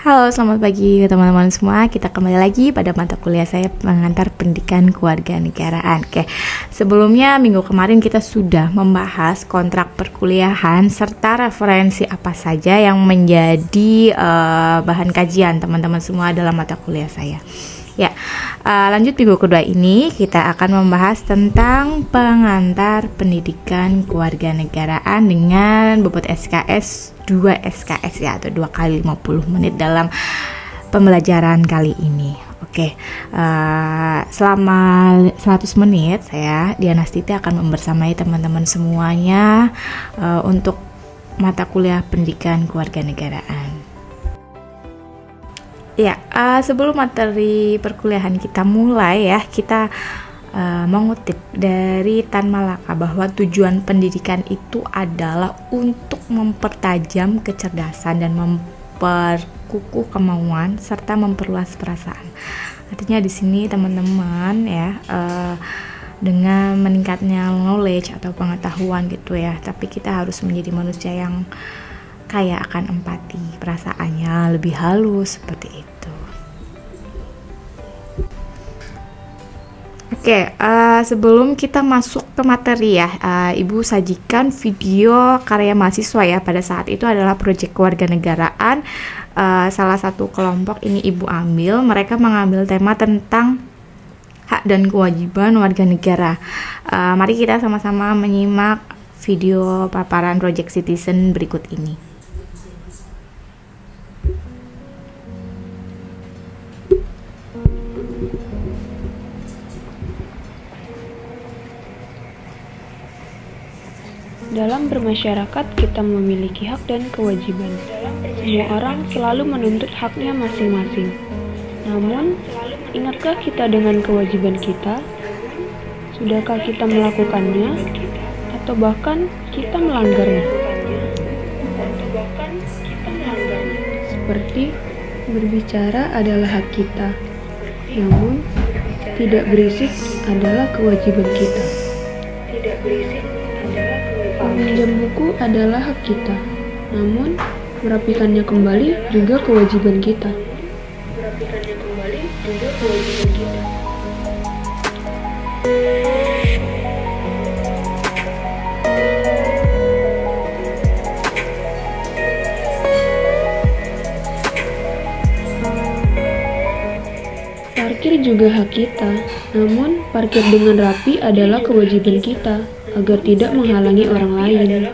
Halo, selamat pagi teman-teman semua. Kita kembali lagi pada mata kuliah saya pengantar pendidikan kewarganegaraan. Oke, sebelumnya minggu kemarin kita sudah membahas kontrak perkuliahan serta referensi apa saja yang menjadi bahan kajian teman-teman semua dalam mata kuliah saya. Ya, lanjut minggu kedua ini kita akan membahas tentang pengantar pendidikan kewarganegaraan dengan bobot SKS 2 SKS ya, atau 2 kali 50 menit dalam pembelajaran kali ini. Oke, selama 100 menit saya Diana Stiti akan membersamai teman-teman semuanya untuk mata kuliah pendidikan kewarganegaraan. Ya, sebelum materi perkuliahan kita mulai ya, kita mengutip dari Tan Malaka bahwa tujuan pendidikan itu adalah untuk mempertajam kecerdasan dan memperkukuh kemauan serta memperluas perasaan. Artinya di sini teman-teman ya, dengan meningkatnya knowledge atau pengetahuan gitu ya, tapi kita harus menjadi manusia yang kaya akan empati, perasaannya lebih halus seperti itu. Oke, sebelum kita masuk ke materi ya, Ibu sajikan video karya mahasiswa ya. Pada saat itu adalah proyek kewarganegaraan. Salah satu kelompok ini Ibu ambil, mereka mengambil tema tentang hak dan kewajiban warga negara. Mari kita sama-sama menyimak video paparan Project Citizen berikut ini. Dalam bermasyarakat, kita memiliki hak dan kewajiban. Semua orang selalu menuntut haknya masing-masing. Namun, ingatkah kita dengan kewajiban kita? Sudahkah kita melakukannya? Atau bahkan kita melanggarnya? Seperti berbicara adalah hak kita, namun tidak berisik adalah kewajiban kita. Meminjam buku adalah hak kita, namun merapikannya kembali juga kewajiban kita. Parkir juga hak kita, namun parkir dengan rapi adalah kewajiban kita agar tidak menghalangi orang lain.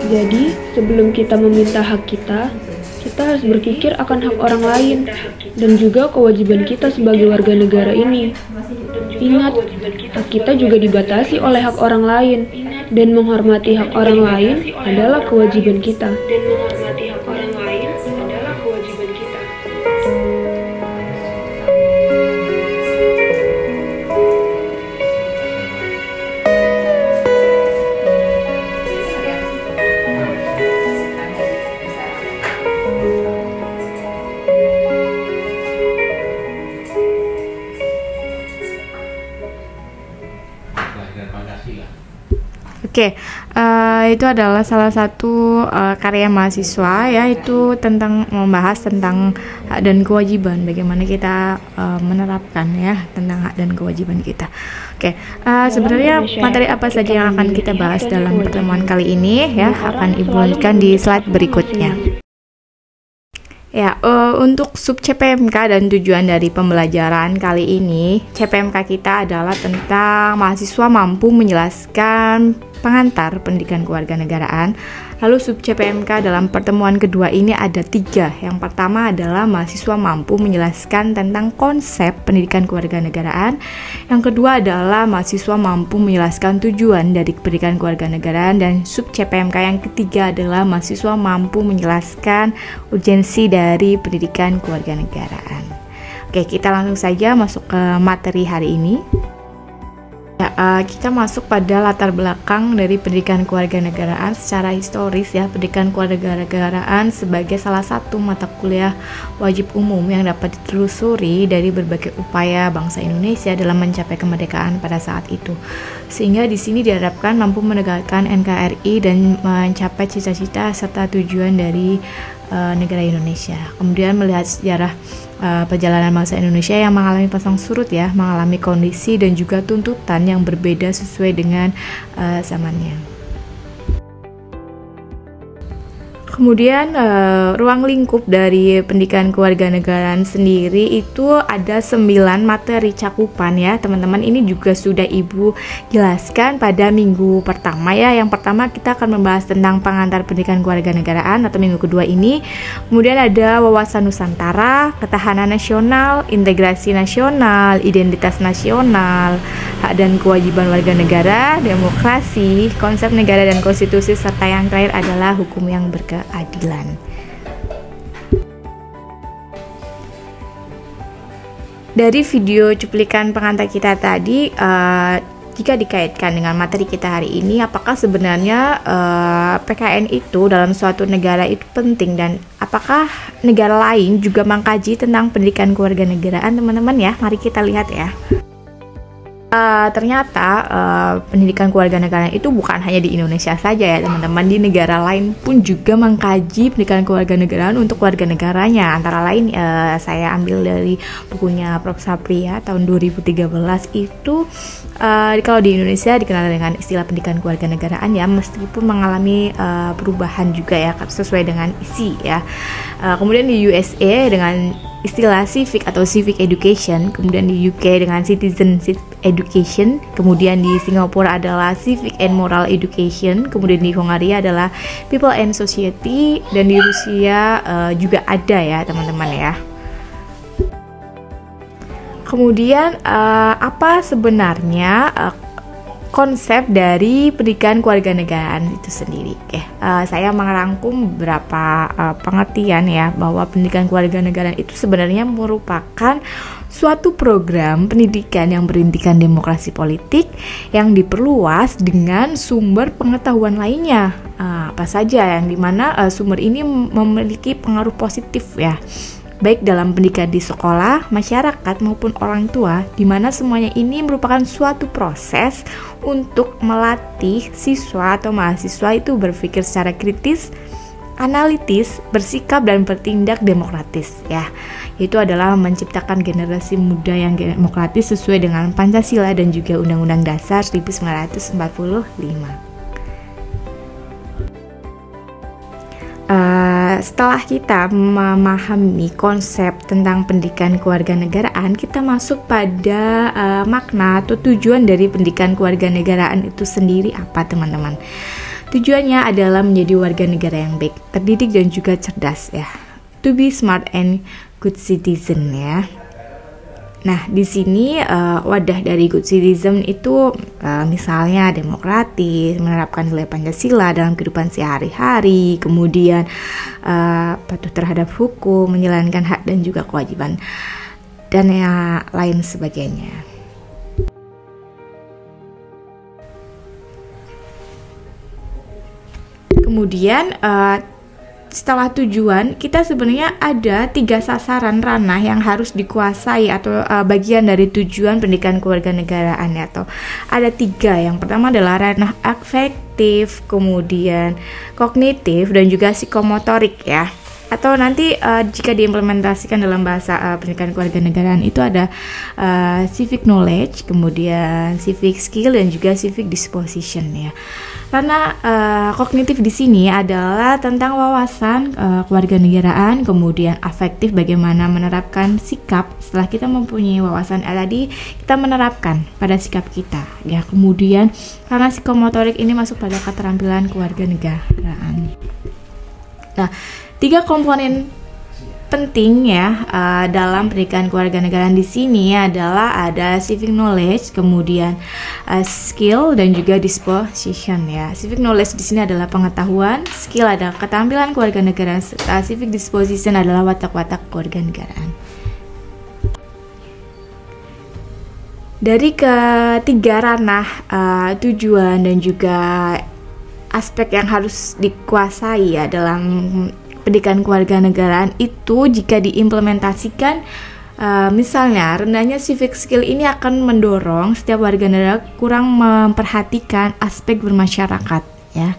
Jadi, sebelum kita meminta hak kita harus berpikir akan hak orang lain dan juga kewajiban kita sebagai warga negara ini. Ingat, hak kita juga dibatasi oleh hak orang lain, dan menghormati hak orang lain adalah kewajiban kita. Oke, itu adalah salah satu karya mahasiswa ya, itu tentang membahas tentang hak dan kewajiban, bagaimana kita menerapkan ya tentang hak dan kewajiban kita. Oke, sebenarnya materi apa saja yang akan kita bahas dalam pertemuan kali ini ya, akan Ibu lanjutkan di slide berikutnya. Ya, untuk sub CPMK dan tujuan dari pembelajaran kali ini, CPMK kita adalah tentang mahasiswa mampu menjelaskan pengantar pendidikan kewarganegaraan. Lalu sub CPMK dalam pertemuan kedua ini ada 3. Yang pertama adalah mahasiswa mampu menjelaskan tentang konsep pendidikan kewarganegaraan. Yang kedua adalah mahasiswa mampu menjelaskan tujuan dari pendidikan kewarganegaraan. Dan sub CPMK yang ketiga adalah mahasiswa mampu menjelaskan urgensi dari pendidikan kewarganegaraan. Oke, kita langsung saja masuk ke materi hari ini. Kita masuk pada latar belakang dari pendidikan kewarganegaraan secara historis ya. Pendidikan kewarganegaraan sebagai salah satu mata kuliah wajib umum yang dapat ditelusuri dari berbagai upaya bangsa Indonesia dalam mencapai kemerdekaan pada saat itu. Sehingga di sini diharapkan mampu menegakkan NKRI dan mencapai cita-cita serta tujuan dari negara Indonesia. Kemudian melihat sejarah perjalanan bangsa Indonesia yang mengalami pasang surut ya, mengalami kondisi dan juga tuntutan yang berbeda sesuai dengan zamannya. Kemudian ruang lingkup dari pendidikan kewarganegaraan sendiri itu ada 9 materi cakupan ya teman-teman. Ini juga sudah Ibu jelaskan pada minggu pertama ya. Yang pertama kita akan membahas tentang pengantar pendidikan kewarganegaraan atau minggu kedua ini. Kemudian ada wawasan Nusantara, ketahanan nasional, integrasi nasional, identitas nasional, hak dan kewajiban warga negara, demokrasi, konsep negara dan konstitusi, serta yang terakhir adalah hukum yang berkeadilan. Dari video cuplikan pengantar kita tadi, jika dikaitkan dengan materi kita hari ini, apakah sebenarnya PKN itu dalam suatu negara itu penting dan apakah negara lain juga mengkaji tentang pendidikan kewarganegaraan, teman-teman ya? Mari kita lihat ya. Ternyata pendidikan kewarganegaraan itu bukan hanya di Indonesia saja ya teman-teman. Di negara lain pun juga mengkaji pendidikan kewarganegaraan untuk warga negaranya. Antara lain saya ambil dari bukunya Prof. Sapria tahun 2013 itu kalau di Indonesia dikenal dengan istilah pendidikan kewarganegaraan ya, meskipun mengalami perubahan juga ya sesuai dengan isi ya. Kemudian di USA dengan istilah civic atau civic education, kemudian di UK dengan citizenship education, kemudian di Singapura adalah civic and moral education, kemudian di Hongaria adalah people and society, dan di Rusia juga ada ya teman-teman ya. Kemudian apa sebenarnya konsep dari pendidikan kewarganegaraan itu sendiri? Oke, saya merangkum beberapa pengertian ya, bahwa pendidikan kewarganegaraan itu sebenarnya merupakan suatu program pendidikan yang berintikan demokrasi politik yang diperluas dengan sumber pengetahuan lainnya. Apa saja yang dimana sumber ini memiliki pengaruh positif ya, baik dalam pendidikan di sekolah, masyarakat maupun orang tua, di mana semuanya ini merupakan suatu proses untuk melatih siswa atau mahasiswa itu berpikir secara kritis, analitis, bersikap dan bertindak demokratis ya. Itu adalah menciptakan generasi muda yang demokratis sesuai dengan Pancasila dan juga Undang-Undang Dasar 1945. Setelah kita memahami konsep tentang pendidikan kewarganegaraan, kita masuk pada makna atau tujuan dari pendidikan kewarganegaraan itu sendiri apa teman-teman. Tujuannya adalah menjadi warga negara yang baik, terdidik dan juga cerdas ya. To be smart and good citizen ya. Nah, di sini wadah dari good citizen itu misalnya demokratis, menerapkan nilai Pancasila dalam kehidupan sehari-hari, kemudian patuh terhadap hukum, menjalankan hak dan juga kewajiban, dan yang lain sebagainya. Kemudian setelah tujuan, kita sebenarnya ada 3 sasaran ranah yang harus dikuasai atau bagian dari tujuan pendidikan kewarganegaraan atau ada 3. Yang pertama adalah ranah afektif, kemudian kognitif dan juga psikomotorik ya. Atau nanti jika diimplementasikan dalam bahasa pendidikan kewarganegaraan itu ada civic knowledge, kemudian civic skill dan juga civic disposition ya. Karena kognitif di sini adalah tentang wawasan kewarganegaraan, kemudian afektif bagaimana menerapkan sikap setelah kita mempunyai wawasan tadi kita menerapkan pada sikap kita ya. Kemudian karena psikomotorik ini masuk pada keterampilan kewarganegaraan. Nah, 3 komponen penting ya dalam pendidikan kewarganegaraan di sini adalah ada civic knowledge, kemudian skill dan juga disposition ya. Civic knowledge di sini adalah pengetahuan, skill adalah keterampilan kewarganegaraan, civic disposition adalah watak-watak kewarganegaraan. Dari ketiga ranah tujuan dan juga aspek yang harus dikuasai ya dalam pendidikan kewarganegaraan itu jika diimplementasikan, misalnya rendahnya civic skill ini akan mendorong setiap warga negara kurang memperhatikan aspek bermasyarakat ya.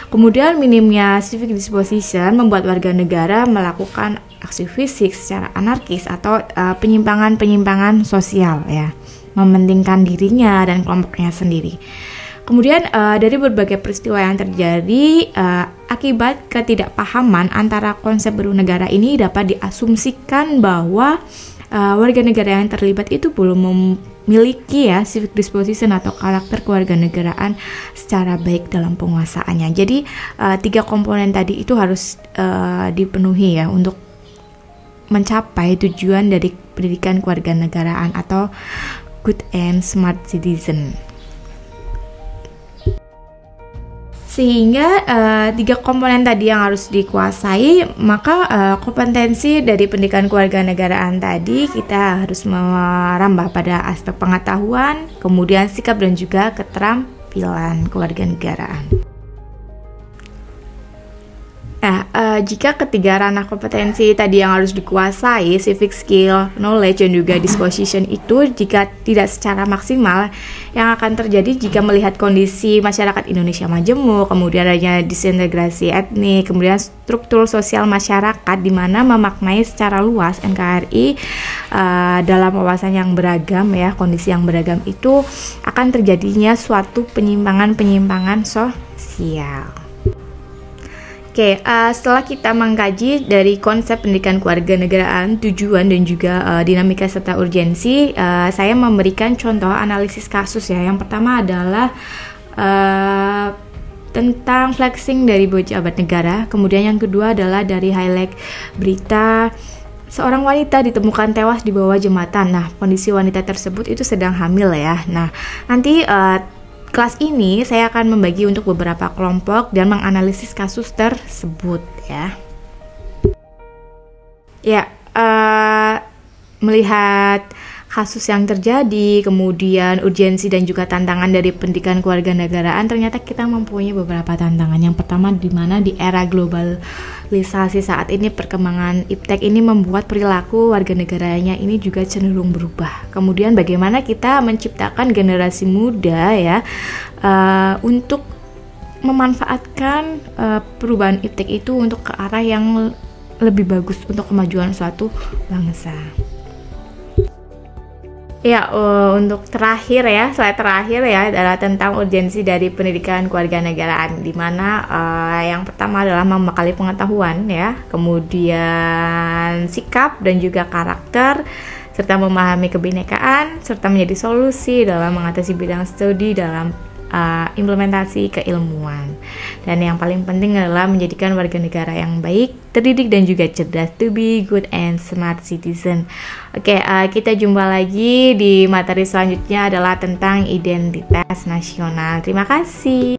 Kemudian minimnya civic disposition membuat warga negara melakukan aksi fisik secara anarkis atau penyimpangan-penyimpangan sosial ya, mementingkan dirinya dan kelompoknya sendiri. Kemudian dari berbagai peristiwa yang terjadi akibat ketidakpahaman antara konsep bernegara ini dapat diasumsikan bahwa warga negara yang terlibat itu belum memiliki ya civic disposition atau karakter kewarganegaraan secara baik dalam penguasaannya. Jadi 3 komponen tadi itu harus dipenuhi ya untuk mencapai tujuan dari pendidikan kewarganegaraan atau good and smart citizen. Sehingga 3 komponen tadi yang harus dikuasai, maka kompetensi dari pendidikan kewarganegaraan tadi kita harus merambah pada aspek pengetahuan, kemudian sikap dan juga keterampilan kewarganegaraan. Nah, jika ketiga ranah kompetensi tadi yang harus dikuasai, civic skill, knowledge, dan juga disposition itu jika tidak secara maksimal, yang akan terjadi jika melihat kondisi masyarakat Indonesia majemuk, kemudian adanya disintegrasi etnik, kemudian struktur sosial masyarakat di mana memaknai secara luas NKRI dalam wawasan yang beragam ya, kondisi yang beragam itu akan terjadinya suatu penyimpangan-penyimpangan sosial. Oke, setelah kita mengkaji dari konsep pendidikan kewarganegaraan, tujuan dan juga dinamika serta urgensi, saya memberikan contoh analisis kasus ya. Yang pertama adalah tentang flexing dari pejabat negara, kemudian yang kedua adalah dari highlight berita seorang wanita ditemukan tewas di bawah jembatan. Nah, kondisi wanita tersebut itu sedang hamil ya. Nah, nanti kelas ini saya akan membagi untuk beberapa kelompok dan menganalisis kasus tersebut ya. Ya, melihat kasus yang terjadi, kemudian urgensi dan juga tantangan dari pendidikan kewarganegaraan, ternyata kita mempunyai beberapa tantangan. Yang pertama, di mana di era globalisasi saat ini perkembangan iptek ini membuat perilaku warga negaranya ini juga cenderung berubah. Kemudian bagaimana kita menciptakan generasi muda ya untuk memanfaatkan perubahan iptek itu untuk ke arah yang lebih bagus untuk kemajuan suatu bangsa. Ya, untuk terakhir ya, slide terakhir ya adalah tentang urgensi dari pendidikan kewarganegaraan, di mana yang pertama adalah membekali pengetahuan ya, kemudian sikap dan juga karakter, serta memahami kebinekaan, serta menjadi solusi dalam mengatasi bidang studi dalam implementasi keilmuan. Dan yang paling penting adalah menjadikan warga negara yang baik, terdidik dan juga cerdas, to be good and smart citizen. Oke, kita jumpa lagi di materi selanjutnya adalah tentang identitas nasional. Terima kasih.